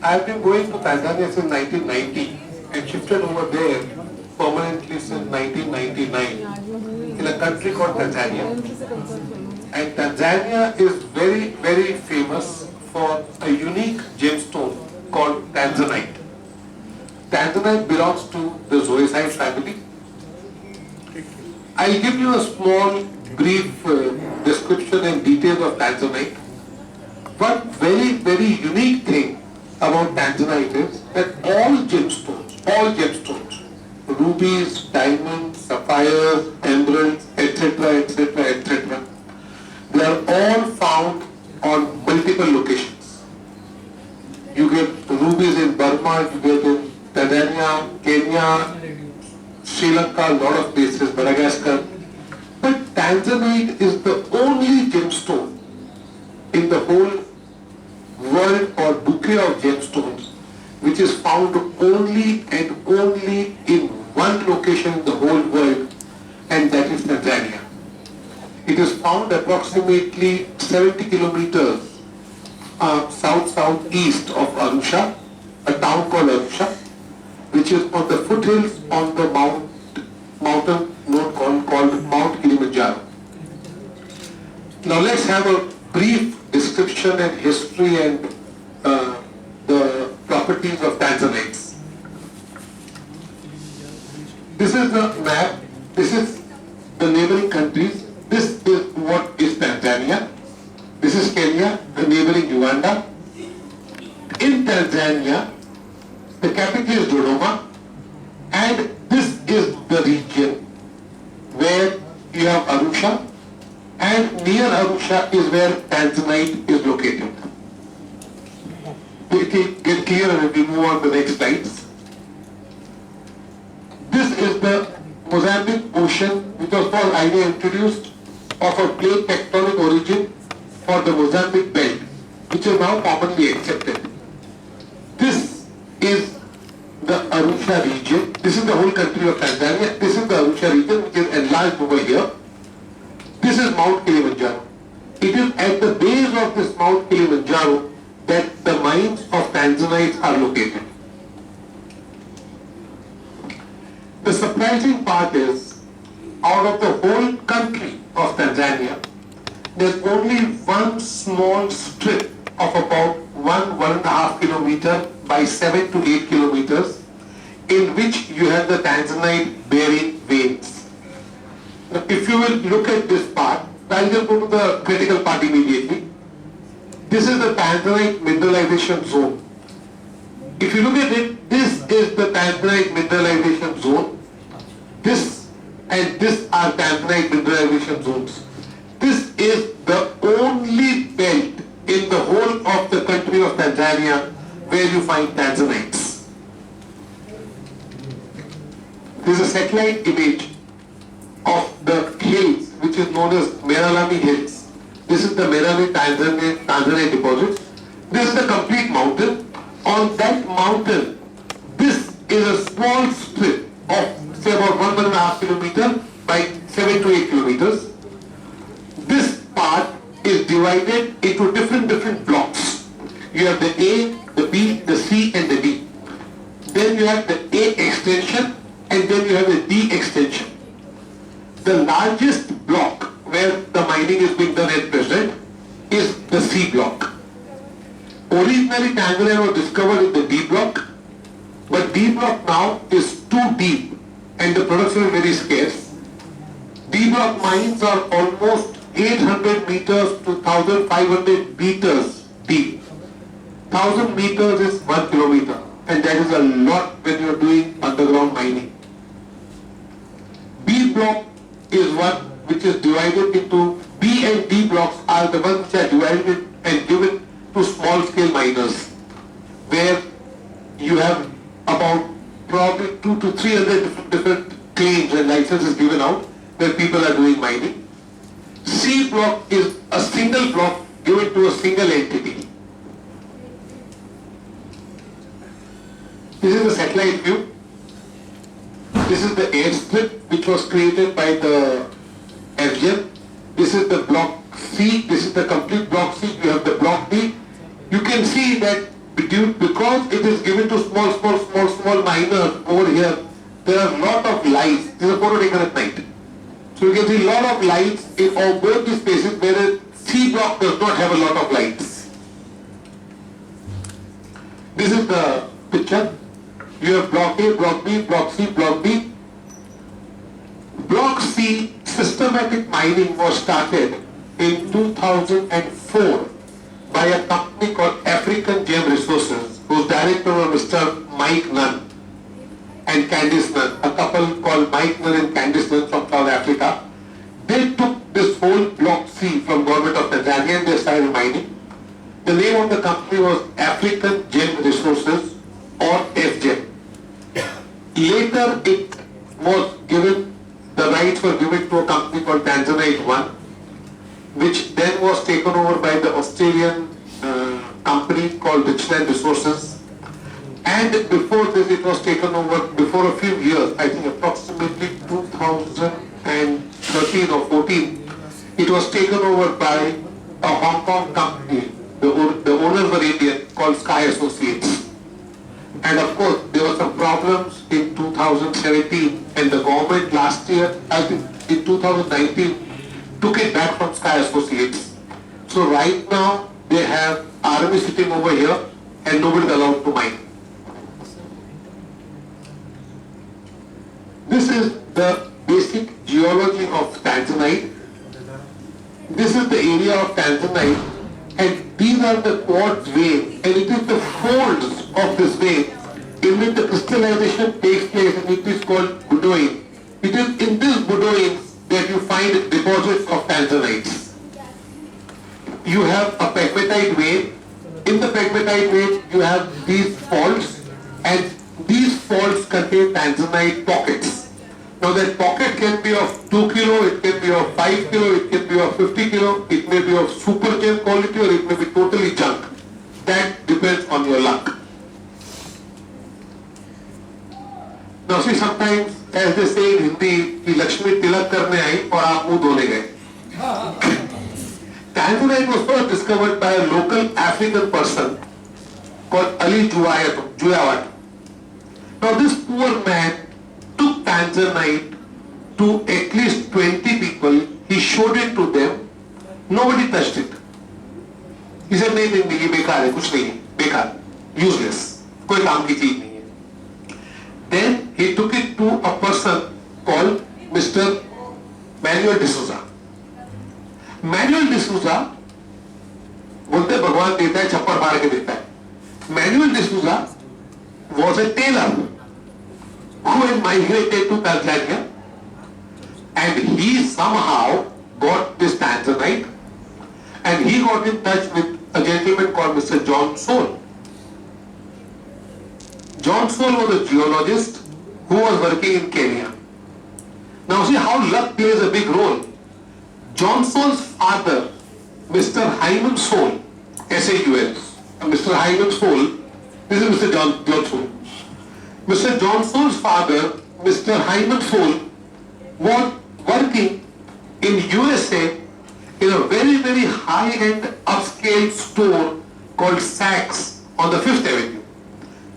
I've been going to Tanzania since 1990 and shifted over there permanently since 1999 in a country called Tanzania. And Tanzania is very, very famous for a unique gemstone called Tanzanite. Tanzanite belongs to the zoisite family. I'll give you a small, brief description and details of Tanzanite. One very, very unique thing about Tanzanite is that all gemstones, rubies, diamonds, sapphires, emeralds, etc., etc., etc., they are all found on multiple locations. You get rubies in Burma, you get in Tanzania, Kenya, Sri Lanka, a lot of places, Madagascar. But Tanzanite is the only gemstone in the whole world or bouquet of gemstones which is found only and only in one location in the whole world, and that is Tanzania. It is found approximately 70 kilometers south-southeast of Arusha, a town called Arusha, which is on the foothills on the mountain called Mount Kilimanjaro. Now let's have a brief description and history and the properties of Tanzanites. This is the map. This is the neighboring countries. This is what is Tanzania. This is Kenya, the neighboring Uganda. In Tanzania, the capital is Dodoma, and this is the region where you have Arusha, and near Arusha is where Tanzanite is located. It will get clearer if we move on to the next slides. This is the Mozambique Ocean, which was for idea introduced of a plate tectonic origin for the Mozambique belt, which is now commonly accepted. This is the Arusha region. This is the whole country of Tanzania. This is the Arusha region, which is enlarged over here. This is Mount Kilimanjaro. It is at the base of this Mount Kilimanjaro that the mines of Tanzanite are located. The surprising part is, out of the whole country of Tanzania, there's only one small strip of about 1.5 kilometer by 7 to 8 kilometers in which you have the Tanzanite bearing veins. Now, if you will look at this part, I'll just go to the critical part immediately. This is the Tanzanite mineralization zone. If you look at it, this is the Tanzanite mineralization zone. This and this are Tanzanite mineralization zones. This is the only belt in the whole of the country of Tanzania where you find Tanzanites. This is a satellite image of the hills, which is known as Meralami Hills. This is the Meralami Tanzanite deposit. This is the complete mountain. On that mountain, this is a small strip of say about 1.5 kilometer by 7 to 8 kilometers. This part is divided into different blocks. You have the A, the B, the C and the D. Then you have the A extension and then you have the D extension. The largest block where the mining is being done at present is the C block. Originally Tanzania was discovered in the D block, but D block now is too deep and the production is very scarce. D block mines are almost 800 meters to 1500 meters deep. 1000 meters is 1 kilometer, and that is a lot when you are doing underground mining. B block is one which is divided into, B and D blocks are the ones which are divided and given to small scale miners, where you have about probably 200 to 300 different claims and licenses given out where people are doing mining. C block is a single block given to a single entity. This is the satellite view. This is the airstrip which was created by the FGM. This is the block C. This is the complete block C. You have the block D. You can see that because it is given to small miners over here, there are a lot of lights. This is a photo taken at night. So you can see a lot of lights in both these spaces, whereas C block does not have a lot of lights. This is the picture. You have block A, block B, block C, block D. Block C systematic mining was started in 2004 by a company called African Gem Resources, whose director was Mr. Mike Nunn and Candice Nunn, a couple called Mike Nunn and Candice Nunn from South Africa. They took this whole block C from government of Tanzania and they started mining. The name of the company was African Gem Resources or FGEM. Later it was given, the rights were given to a company called Tanzanite 1, which then was taken over by the Australian company called Richland Resources. And before this it was taken over, before a few years, I think approximately 2013 or 14, it was taken over by a Hong Kong company. The owners were Indian, called Sky Associates. And of course, there were some problems in 2017, and the government last year, I think in 2019, took it back from Sky Associates. So right now, they have army sitting over here, and nobody is allowed to mine. This is the basic geology of Tanzanite. This is the area of Tanzanite, and these are the quartz veins, and it is the folds of this vein in which the crystallization takes place, and it is called budoin. It is in these budoins that you find deposits of Tanzanites. You have a pegmatite vein. In the pegmatite vein, you have these faults, and these faults contain Tanzanite pockets. Now that pocket can be of 2 kilo, it can be of 5 kilo, it can be of 50 kilo, it may be of super gem quality or it may be totally junk. That depends on your luck. Now see, sometimes as they say in Hindi, कि लक्ष्मी तिलक करने आई और आप मुंह धोने गए. Tanzanite was first discovered by a local African person called Ali Juyawat. Now this poor man took Tanzanite to at least 20 people, he showed it to them, nobody touched it. He said, नहीं ये बेकार है, कुछ नहीं है, बेकार, useless, कोई काम की चीज नहीं है. Then he took it to a person called Mr. Manuel D'Souza. Manuel D'Souza, बोलते भगवान देता है, छप्पर मार के देता है. Manuel D'Souza was a tailor who had migrated to Tanzania, and he somehow got this Tanzanite, and he got in touch with a gentleman called Mr. John Soule. John Soule was a geologist who was working in Kenya. Now see how luck plays a big role. John Soule's father, Mr. Hyman Soule, S-A-U-L, Mr. Hyman Soule, this is Mr. John Soule. Mr. John Soule's father, Mr. Hyman Soule, was working in USA in a very, very high-end upscale store called Saks on the 5th Avenue.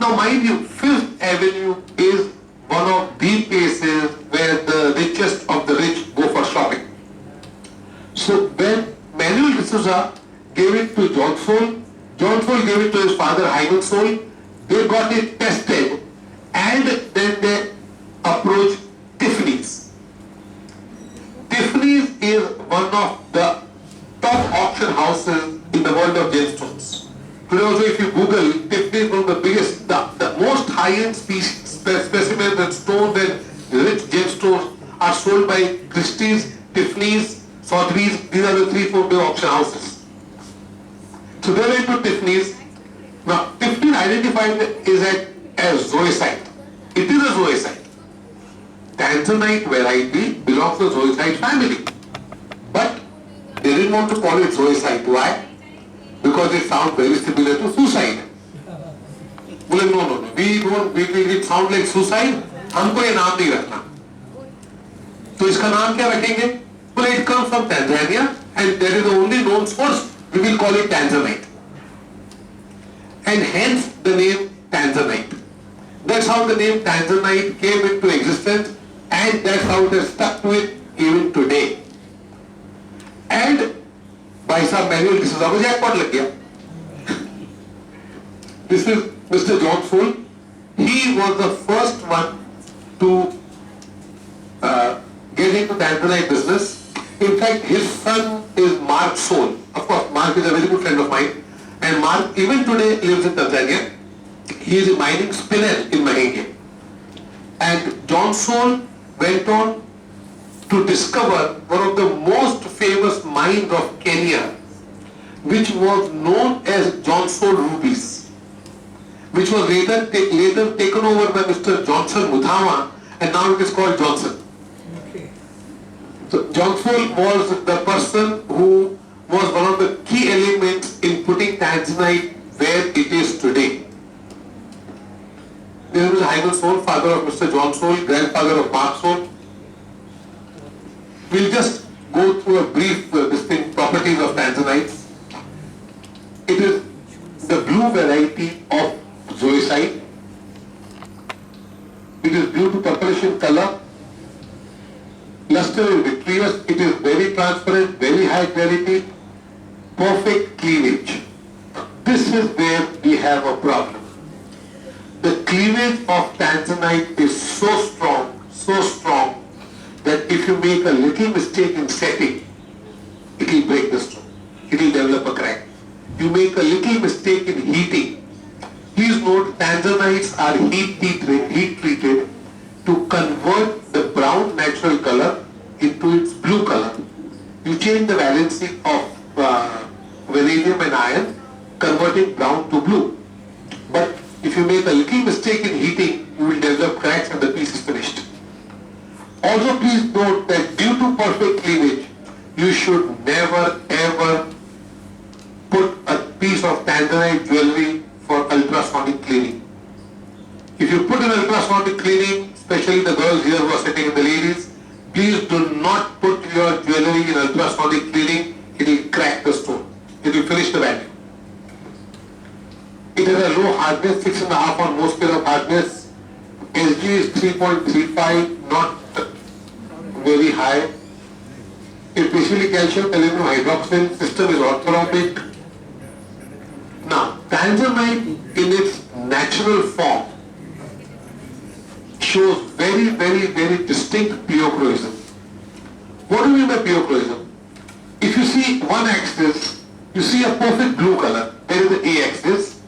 Now mind you, 5th Avenue is one of the places where the richest of the rich go for shopping. So when Manuel D'Souza gave it to John Soule, John Soule gave it to his father Hyman Soule, they got it tested, and then they approached Tiffany's. Tiffany's is one of the top auction houses in the world of gemstones. Today also if you Google, Tiffany's is one of the biggest, the most high-end specimens and stones and rich gemstones are sold by Christie's, Tiffany's, Sotheby's. These are the 3-4 big auction houses. So they went to Tiffany's. Now Tiffany's identified is as zoisite. It is a zoisite. Tanzanite variety belongs to the zoisite family. But they didn't want to call it zoisite. Why? Because it sounds very similar to suicide. बोले no, it sounds like suicide. हमको ये नाम नहीं रखना. तो इसका नाम क्या रखेंगे? बोले it comes from Tanzania and that is the only known source. We will call it Tanzanite. and hence the name Tanzanite. That's how the name Tanzanite came into existence, and that's how it has stuck to it even today. And by some manual, this is our jackpot lag gaya. This is Mr. John Soul. He was the first one to get into Tanzanite business. In fact, his son is Mark Soul. Of course, Mark is a very good friend of mine. And Mark, even today, lives in Tanzania. He is a mining spinner in Mahenge. And John Soul went on to discover one of the most famous mines of Kenya, which was known as John Soul Rubies, which was later taken over by Mr. Johnson Muthama, and now it is called Johnson. Okay. So John Soul was the person who was one of the key elements in putting Tanzanite where it is today. This is Hyman Soul, father of Mr. John Soul, grandfather of Mark Soul. We'll just go through a brief properties of Tanzanites. It is the blue variety of zoisite. It is blue to purplish in color. Luster is vitreous. It is very transparent, very high clarity, perfect cleavage. This is where we have a problem. The cleavage of Tanzanite is so strong, that if you make a little mistake in setting, it will break the stone. It will develop a crack. You make a little mistake in heating. Please note, Tanzanites are heat treated to convert the brown natural color into its blue color. You change the valency of vanadium and iron, converting brown to blue. But if you make a little mistake in heating, you will develop cracks and the piece is finished. Also, please note that due to perfect cleavage, you should never ever put a piece of Tanzanite jewelry for ultrasonic cleaning. If you put an ultrasonic cleaning, especially the girls here who are sitting and the ladies, please do not put your jewelry in ultrasonic cleaning. It will crack the stone. It will finish the value. It has a low hardness, 6.5 on most scale of hardness. SG is 3.35, not very high. It basically calcium aluminum hydroxide. System is orthorhombic. Now, Tanzanite in its natural form shows very distinct pleochroism. What do you mean by pleochroism? If you see one axis, you see a perfect blue color. There is the A axis.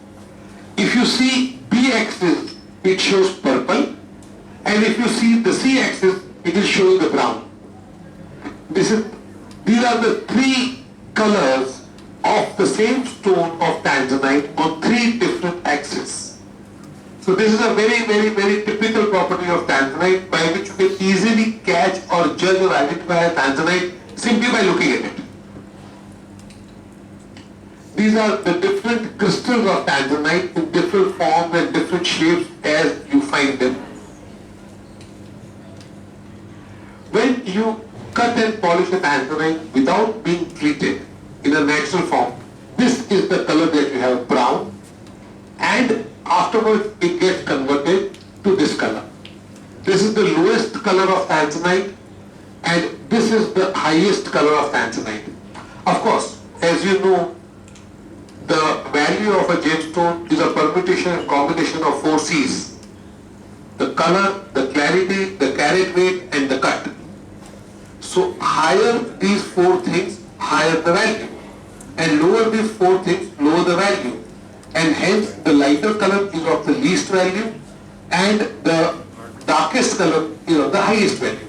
If you see B axis, it shows purple. And if you see the C axis, it is showing the brown. These are the three colors of the same stone of Tanzanite on three different axes. So this is a very typical property of Tanzanite by which you can easily catch or judge or identify a Tanzanite simply by looking at it. These are the different crystals of Tanzanite in different forms and different shapes as you find them. When you cut and polish a Tanzanite without being treated in a natural form, this is the color that you have, brown, and afterwards it gets converted to this color. This is the lowest color of Tanzanite, and this is the highest color of Tanzanite. Of course, as you know, the value of a gemstone is a permutation and combination of 4 C's. The color, the clarity, the carat weight, and the cut. So higher these 4 things, higher the value. And lower these 4 things, lower the value. And hence the lighter color is of the least value and the darkest color is of the highest value.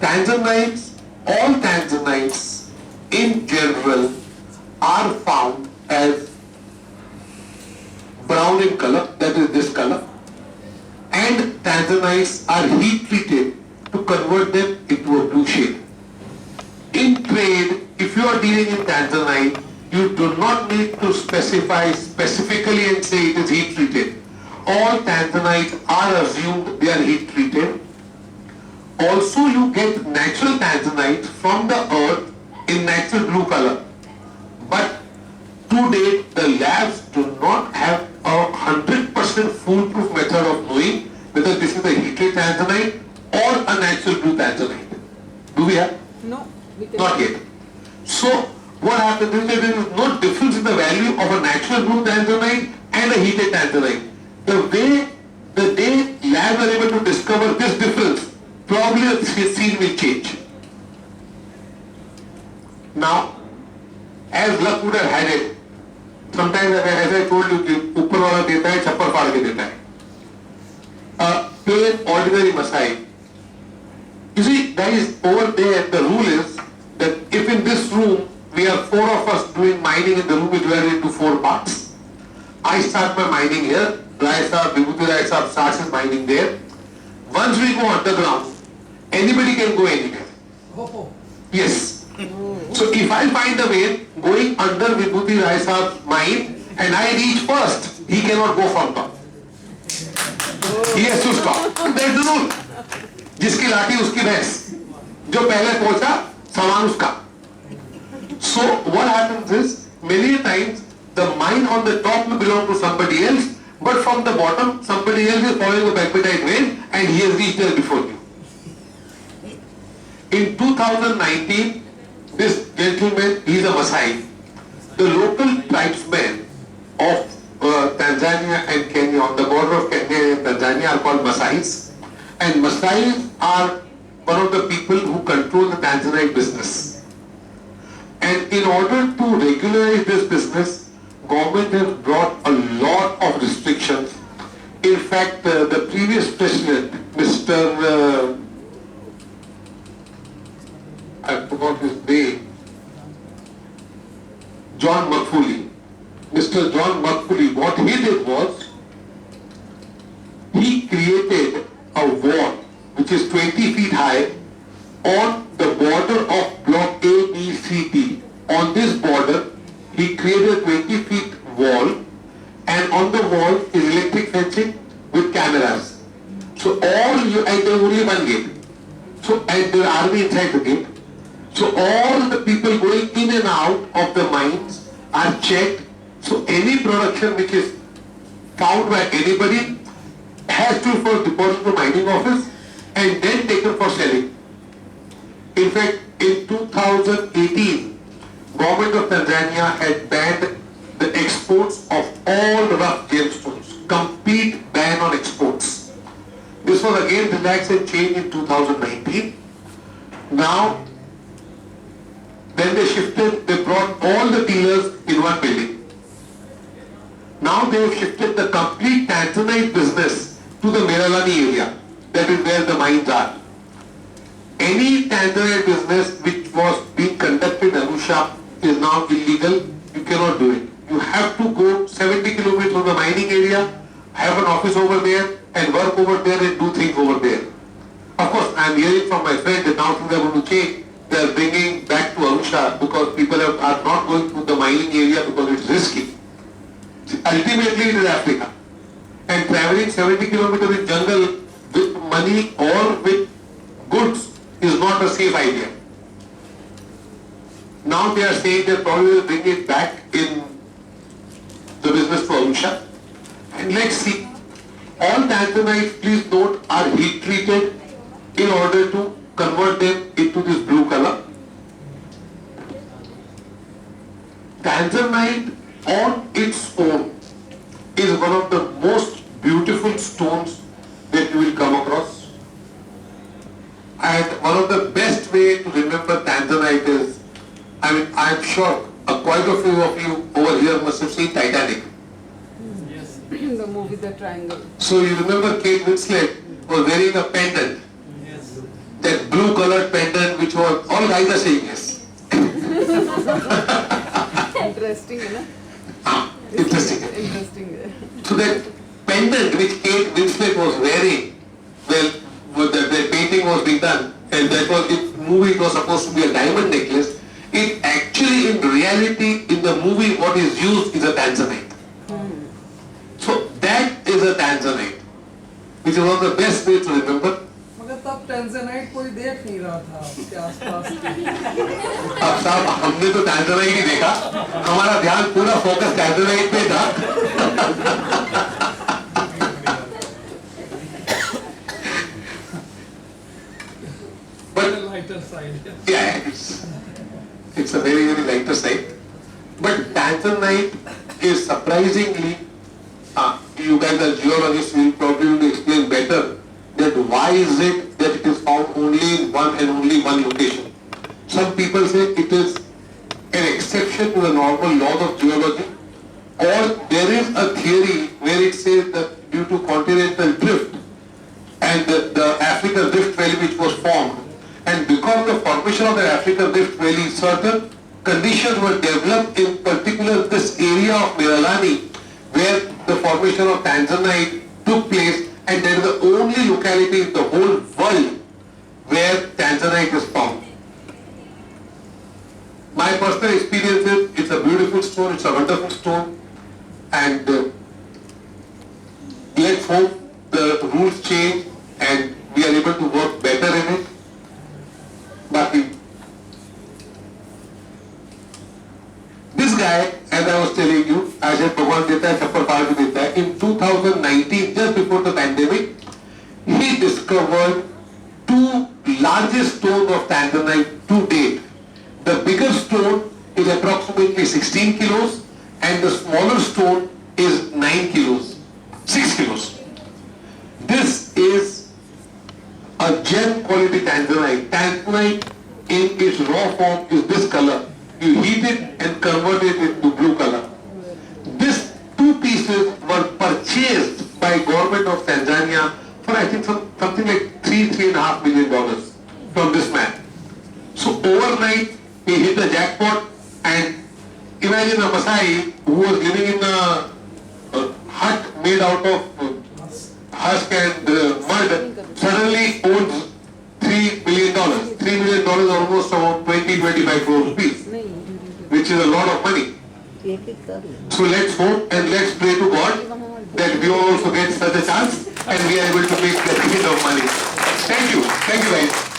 Tanzanites, all Tanzanites in general are found as brown in color, that is this color, and Tanzanites are heat treated to convert them into a blue shade. In trade, if you are dealing in Tanzanite, you do not need to specify specifically and say it is heat treated. All Tanzanites are assumed they are heat treated. Also, you get natural Tanzanite from the earth in natural blue color. But to To date, the labs do not have a 100% foolproof method of knowing whether this is a heated tanzanite or a natural blue tanzanite. Do we have? No, we can Not yet. So, what happens is that there is no difference in the value of a natural blue tanzanite and a heated tanzanite. The day labs are able to discover this difference, probably the scene will change. Now, as luck would have had it, sometimes as I told you, ऊपर वाला देता है छप्पर फाड़ के देता है. A plain ordinary masai. You see, guys, over there the rule is that if in this room we are 4 of us doing mining in the room, we divide it into 4 parts. I start my mining here. Rai Sahab, Vibhuti Rai Sahab starts his mining there. Once we go underground, anybody can go anywhere. Oh. Yes. So if I find a way going under Vibhuti Rai Sahab's mine and I reach first, he cannot go from top. He has to stop. That's the rule. जिसकी लाठी उसकी भैंस. जो पहले पहुंचा, सामान उसका. So what happens is, many times the mine on the top will belong to somebody else, but from the bottom somebody else is following the pegmatite vein and he has reached there before you. In 2019, this gentleman, he is a Masai. The local tribesmen of Tanzania and Kenya, on the border of Kenya and Tanzania, are called Masais. And Masais are one of the people who control the Tanzanite business. And in order to regularize this business, government has brought a lot of restrictions. In fact, the previous president, Mr. I forgot his name, John Magufuli. Mr. John Magufuli, what he did was, he created a wall which is 20 feet high on the border of block A, B, C, D. On this border, he created a 20 feet wall, and on the wall is electric fencing with cameras. So and there is only one gate. So, and there are army inside the gate. So all the people going in and out of the mines are checked. So any production which is found by anybody has to first deposit to mining office and then taken for selling. In fact, in 2018, government of Tanzania had banned the exports of all rough gemstones. Complete ban on exports. This was again relaxed and changed in 2019. Now, then they brought all the dealers in one building. Now they have shifted the complete Tanzanite business to the Meralani area. That is where the mines are. Any Tanzanite business which was being conducted in EMRUSA is now illegal. You cannot do it. You have to go 70 kilometers from the mining area, have an office over there, and work over there and do things over there. Of course, I am hearing from my friend that now things are going to change. They are bringing back to EMRUSA because people are not going to the mining area because it's risky. Ultimately, it is Africa. And traveling 70 kilometers in jungle with money or with goods is not a safe idea. Now they are saying they probably will bring it back in the business to EMRUSA. And let's see. All Tanzanites, please note, are heat treated in order to convert them into this blue color. Tanzanite on its own is one of the most beautiful stones that you will come across. And one of the best way to remember Tanzanite is, I am sure quite a few of you over here must have seen Titanic. Yes. The movie The Triangle. So you remember Kate Winslet was wearing a pendant. Yes. That blue colored pendant which was, all guys are saying yes. Interesting, you know? Interesting. Interesting. So that pendant which Kate Winslet was wearing, well, the painting was being done, and that was, in movie it was supposed to be a diamond necklace. It actually, in reality, in the movie, what is used is a Tanzanite. So that is a Tanzanite, which is one of the best ways to remember. मगर तब Tanzanite कोई देख नहीं रहा था उसके आसपास। अब साहब हमने तो टैंजनाइट ही देखा, हमारा ध्यान पूरा फोकस टैंजनाइट पे था। But lighter side. yeah, it's a very lighter side. But Tanzanite is surprisingly, you guys are geologists, will probably explain better that why is it that it is found only in one and only one location. Some people say it is an exception to the normal laws of geology, or there is a theory where it says that due to continental drift and the African Rift Valley which was formed, and because of the formation of the African Rift Valley, certain conditions were developed in particular this area of Meralani where the formation of Tanzanite took place, and that is the only locality in the whole world where Tanzanite is found. My personal experience is it's a beautiful stone, it's a wonderful stone, and let's hope the rules change and we are able to work better in it. Baki. This guy, as I was telling you, I said Bhagwan deta hai, chappal paal bhi deta hai. In 2019, just before the pandemic, he discovered two largest stones of Tanzanite to date. The bigger stone is approximately 16 kilos and the smaller stone is 9 kilos, 6 kilos. This is a gem quality Tanzanite. Tanzanite in its raw form is this color. You heat it and convert it into blue color. These two pieces were purchased by government of Tanzania for I think something like $3.5 million from this man. So overnight he hit the jackpot, and imagine a Masai who was living in a hut made out of husk and mud suddenly owns $3 million. $3 million almost about 20-25 crore rupees, which is a lot of money. So let's hope and let's pray to God that we also get such a chance and we are able to make that kind of money. Thank you guys.